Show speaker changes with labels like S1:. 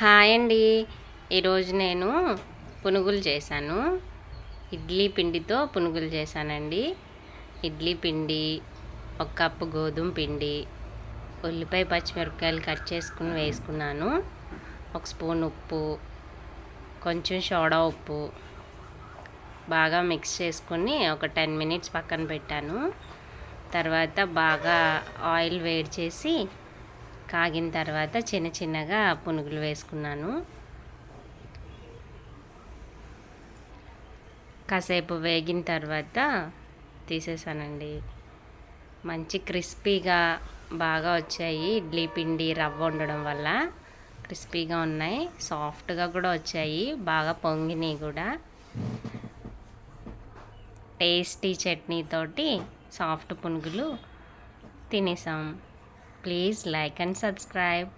S1: Hi అండి. ఈరోజు నేను పునుగులు చేశాను. ఇడ్లీ పిండితో పునుగులు చేశానండి. ఇడ్లీ పిండి, ఒక కప్పు గోధుమ పిండి, ఉల్లిపాయ పచ్చిమిరపకాయలు కట్ చేసుకుని వేసుకున్నాను, ఒక స్పూన్ ఉప్పు, కొంచెం సోడా ఉప్పు బాగా మిక్స్ చేసుకుని ఒక 10 మినిట్స్ పక్కన పెట్టాను. తర్వాత బాగా ఆయిల్ వేడి చేసి కాగిన తర్వాత చిన్న చిన్నగా పునుగులు వేసుకున్నాను. కాసేపు వేగిన తర్వాత తీసేసానండి. మంచి క్రిస్పీగా బాగా వచ్చాయి. ఇడ్లీ పిండి రవ్వ ఉండడం వల్ల క్రిస్పీగా ఉన్నాయి, సాఫ్ట్గా కూడా వచ్చాయి, బాగా పొంగినాయి కూడా. టేస్టీ చట్నీతోటి సాఫ్ట్ పునుగులు తినేసాం. Please like and subscribe.